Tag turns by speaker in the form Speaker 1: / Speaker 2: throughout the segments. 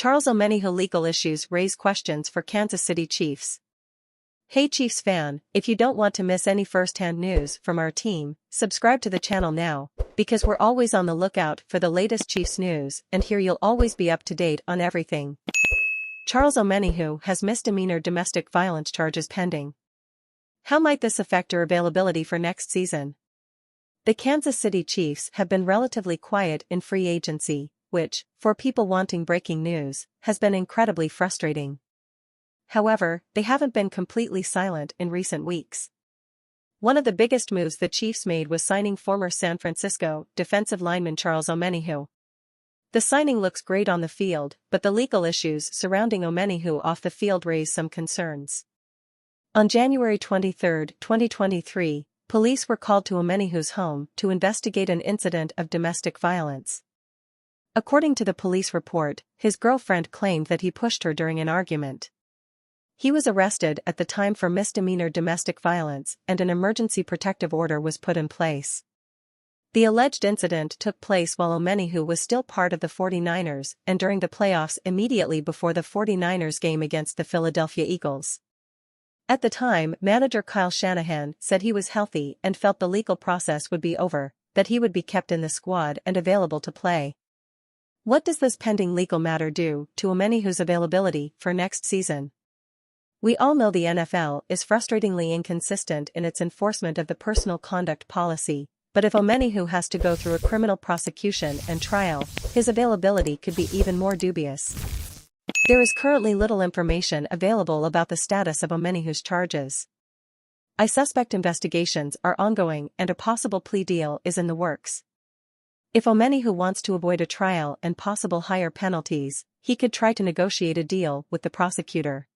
Speaker 1: Charles Omenihu legal issues raise questions for Kansas City Chiefs. Hey Chiefs fan, if you don't want to miss any first-hand news from our team, subscribe to the channel now, because we're always on the lookout for the latest Chiefs news, and here you'll always be up to date on everything. Charles Omenihu has misdemeanor domestic violence charges pending. How might this affect her availability for next season? The Kansas City Chiefs have been relatively quiet in free agency, which, for people wanting breaking news, has been incredibly frustrating. However, they haven't been completely silent in recent weeks. One of the biggest moves the Chiefs made was signing former San Francisco defensive lineman Charles Omenihu. The signing looks great on the field, but the legal issues surrounding Omenihu off the field raise some concerns. On January 23, 2023, police were called to Omenihu's home to investigate an incident of domestic violence. According to the police report, his girlfriend claimed that he pushed her during an argument. He was arrested at the time for misdemeanor domestic violence, and an emergency protective order was put in place. The alleged incident took place while Omenihu was still part of the 49ers and during the playoffs immediately before the 49ers game against the Philadelphia Eagles. At the time, manager Kyle Shanahan said he was healthy and felt the legal process would be over, that he would be kept in the squad and available to play. What does this pending legal matter do to Omenihu's availability for next season? We all know the NFL is frustratingly inconsistent in its enforcement of the personal conduct policy, but if Omenihu has to go through a criminal prosecution and trial, his availability could be even more dubious. There is currently little information available about the status of Omenihu's charges. I suspect investigations are ongoing and a possible plea deal is in the works. If Omenihu wants to avoid a trial and possible higher penalties, he could try to negotiate a deal with the prosecutor.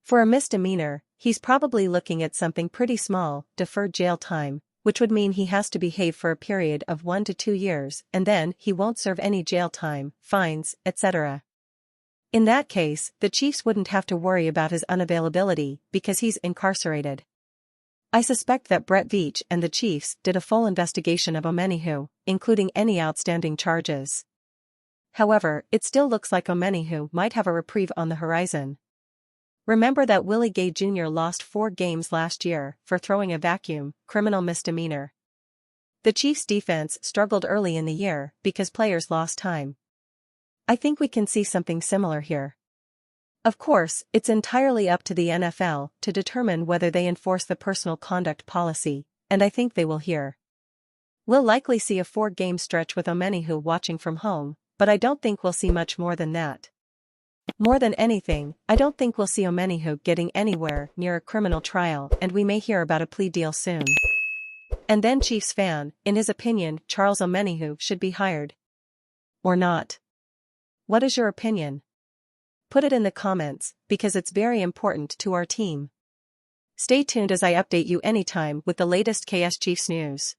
Speaker 1: For a misdemeanor, he's probably looking at something pretty small, deferred jail time, which would mean he has to behave for a period of 1 to 2 years, and then he won't serve any jail time, fines, etc. In that case, the Chiefs wouldn't have to worry about his unavailability because he's incarcerated. I suspect that Brett Veach and the Chiefs did a full investigation of Omenihu, including any outstanding charges. However, it still looks like Omenihu might have a reprieve on the horizon. Remember that Willie Gay Jr. lost 4 games last year for throwing a vacuum, criminal misdemeanor. The Chiefs' defense struggled early in the year because players lost time. I think we can see something similar here. Of course, it's entirely up to the NFL to determine whether they enforce the personal conduct policy, and I think they will here. We'll likely see a 4-game stretch with Omenihu watching from home, but I don't think we'll see much more than that. More than anything, I don't think we'll see Omenihu getting anywhere near a criminal trial, and we may hear about a plea deal soon. And then Chiefs fan, in his opinion, Charles Omenihu should be hired. Or not. What is your opinion? Put it in the comments, because it's very important to our team. Stay tuned as I update you anytime with the latest KS Chiefs news.